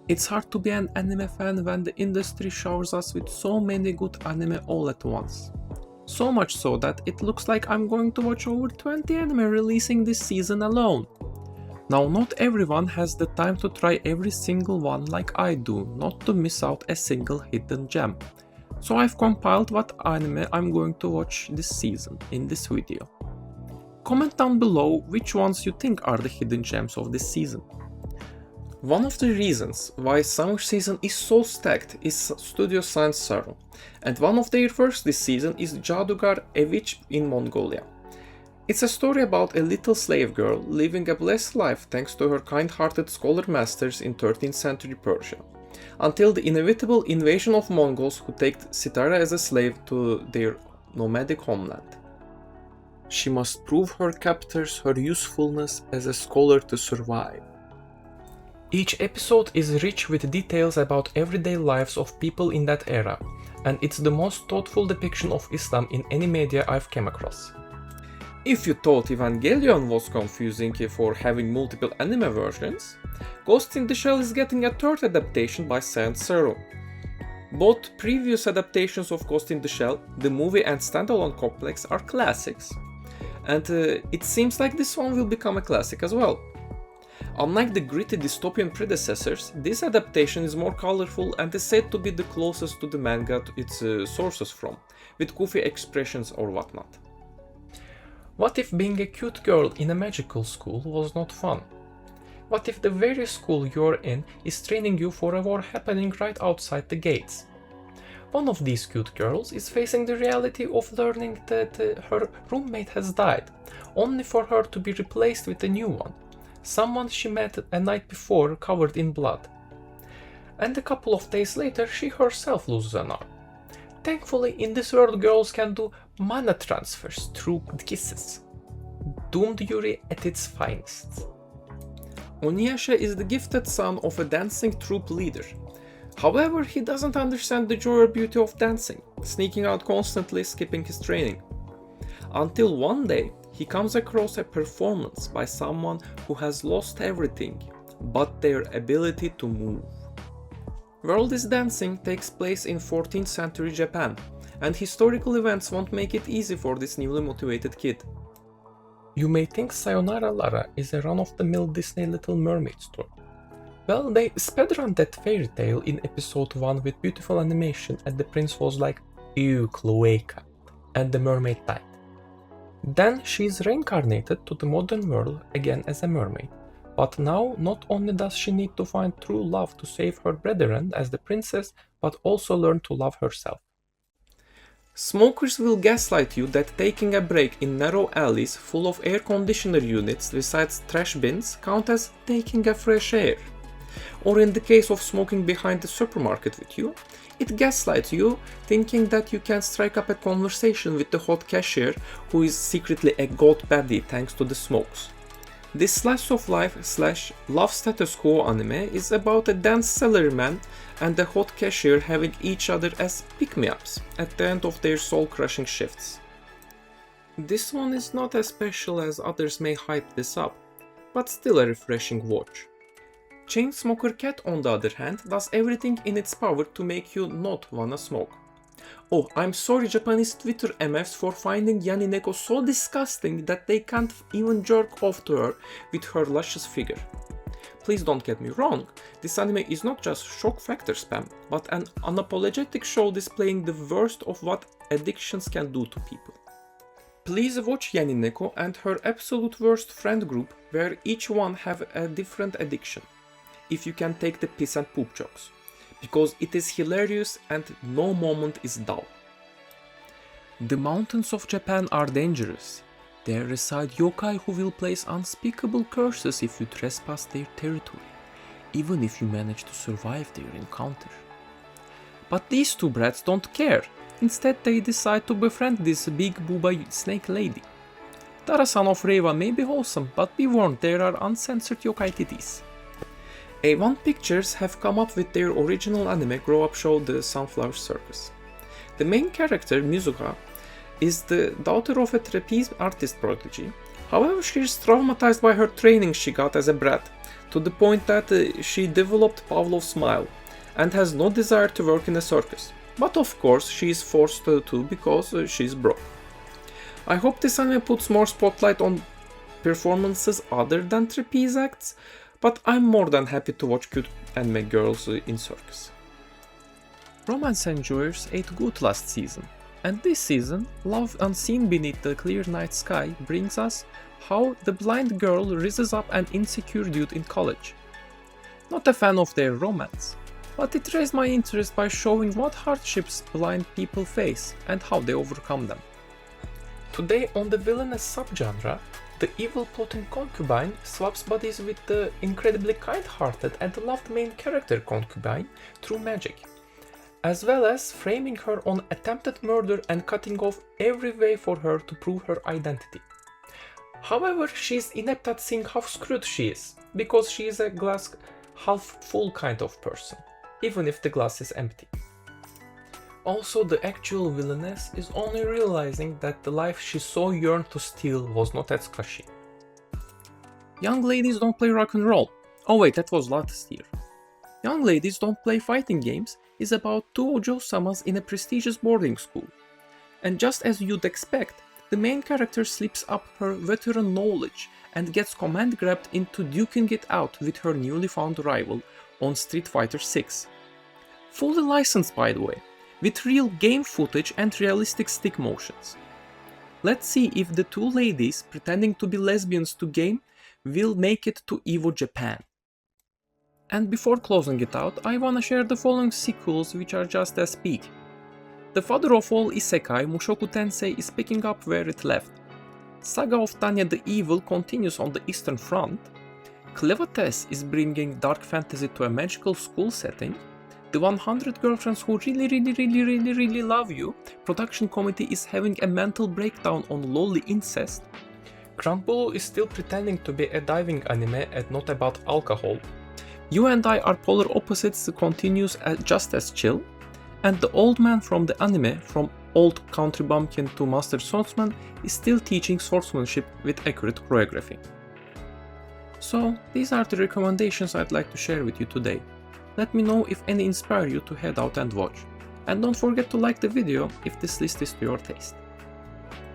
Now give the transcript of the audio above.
It's hard to be an anime fan when the industry showers us with so many good anime all at once. So much so that it looks like I'm going to watch over 20 anime releasing this season alone. Now, not everyone has the time to try every single one like I do, not to miss out a single hidden gem. So I've compiled what anime I'm going to watch this season in this video. Comment down below which ones you think are the hidden gems of this season. One of the reasons why summer season is so stacked is Studio Science Saru, and one of their works this season is Jadugar, a witch in Mongolia. It's a story about a little slave girl living a blessed life thanks to her kind-hearted scholar masters in 13th century Persia, until the inevitable invasion of Mongols who take Sitara as a slave to their nomadic homeland. She must prove her captors her usefulness as a scholar to survive. Each episode is rich with details about everyday lives of people in that era, and it's the most thoughtful depiction of Islam in any media I've come across. If you thought Evangelion was confusing for having multiple anime versions, Ghost in the Shell is getting a third adaptation by Science Saru. Both previous adaptations of Ghost in the Shell, the movie and standalone complex, are classics, and it seems like this one will become a classic as well. Unlike the gritty dystopian predecessors, this adaptation is more colorful and is said to be the closest to the manga its sources from, with goofy expressions or whatnot. What if being a cute girl in a magical school was not fun? What if the very school you're in is training you for a war happening right outside the gates? One of these cute girls is facing the reality of learning that her roommate has died, only for her to be replaced with a new one. Someone she met a night before covered in blood. And a couple of days later she herself loses an arm. Thankfully, in this world girls can do mana transfers through kisses. Doomed Yuri at its finest. Oniasha is the gifted son of a dancing troupe leader. However, he doesn't understand the joy or beauty of dancing, sneaking out constantly, skipping his training. Until one day, he comes across a performance by someone who has lost everything but their ability to move. World is Dancing takes place in 14th century Japan, and historical events won't make it easy for this newly motivated kid. You may think Sayonara Lara is a run-of-the-mill Disney Little Mermaid story. Well, they speedrun that fairy tale in episode 1 with beautiful animation, and the prince was like, "Ew, cloaca," and the mermaid died. Then she is reincarnated to the modern world again as a mermaid, but now not only does she need to find true love to save her brethren as the princess, but also learn to love herself. Smokers will gaslight you that taking a break in narrow alleys full of air conditioner units besides trash bins count as taking a fresh air. Or in the case of smoking behind the supermarket with you, it gaslights you thinking that you can strike up a conversation with the hot cashier who is secretly a god baddie thanks to the smokes. This slice of life / love status quo anime is about a dance salaryman and the hot cashier having each other as pick-me-ups at the end of their soul-crushing shifts. This one is not as special as others may hype this up, but still a refreshing watch. Chainsmoker Cat, on the other hand, does everything in its power to make you not wanna smoke. Oh, I'm sorry Japanese Twitter MFs for finding Yanineko so disgusting that they can't even jerk off to her with her luscious figure. Please don't get me wrong, this anime is not just shock factor spam, but an unapologetic show displaying the worst of what addictions can do to people. Please watch Yanineko and her absolute worst friend group where each one have a different addiction, if you can take the piss and poop jokes, because it is hilarious and no moment is dull. The mountains of Japan are dangerous. There reside yokai who will place unspeakable curses if you trespass their territory, even if you manage to survive their encounter. But these two brats don't care. Instead they decide to befriend this big booba snake lady. Dara-san of Reiwa may be wholesome, but be warned, there are uncensored yokai titties. A1 Pictures have come up with their original anime grow-up show The Sunflower Circus. The main character, Mizuka, is the daughter of a trapeze artist prodigy. However, she is traumatized by her training she got as a brat to the point that she developed Pavlov's smile and has no desire to work in a circus. But of course she is forced to because she's broke. I hope this anime puts more spotlight on performances other than trapeze acts, but I'm more than happy to watch cute anime girls in circus. Romance enjoyers ate good last season, and this season, Love Unseen Beneath the Clear Night Sky brings us how the blind girl rises up an insecure dude in college. Not a fan of their romance, but it raised my interest by showing what hardships blind people face and how they overcome them. Today on the villainous subgenre, the evil plotting concubine swaps bodies with the incredibly kind-hearted and loved main character concubine through magic, as well as framing her on attempted murder and cutting off every way for her to prove her identity. However, she is inept at seeing how screwed she is, because she is a glass half full kind of person, even if the glass is empty. Also, the actual villainess is only realizing that the life she so yearned to steal was not as cushy. Young Ladies Don't Play Rock and Roll. Oh wait, that was last year. Young Ladies Don't Play Fighting Games is about two Ojo-samas in a prestigious boarding school. And just as you'd expect, the main character slips up her veteran knowledge and gets command grabbed into duking it out with her newly found rival on Street Fighter 6. Fully licensed, by the way, with real game footage and realistic stick motions. Let's see if the two ladies pretending to be lesbians to game will make it to EVO Japan. And before closing it out, I wanna share the following sequels which are just as big. The father of all isekai, Mushoku Tensei, is picking up where it left. Saga of Tanya the Evil continues on the Eastern Front. Clevates is bringing dark fantasy to a magical school setting. The 100 Girlfriends Who Really Love You production committee is having a mental breakdown on lolly incest. Crankbolo is still pretending to be a diving anime and not about alcohol. You and I Are Polar Opposites continues just as chill. And the old man from the anime, from old country bumpkin to master swordsman, is still teaching swordsmanship with accurate choreography. So, these are the recommendations I'd like to share with you today. Let me know if any inspire you to head out and watch. And don't forget to like the video if this list is to your taste.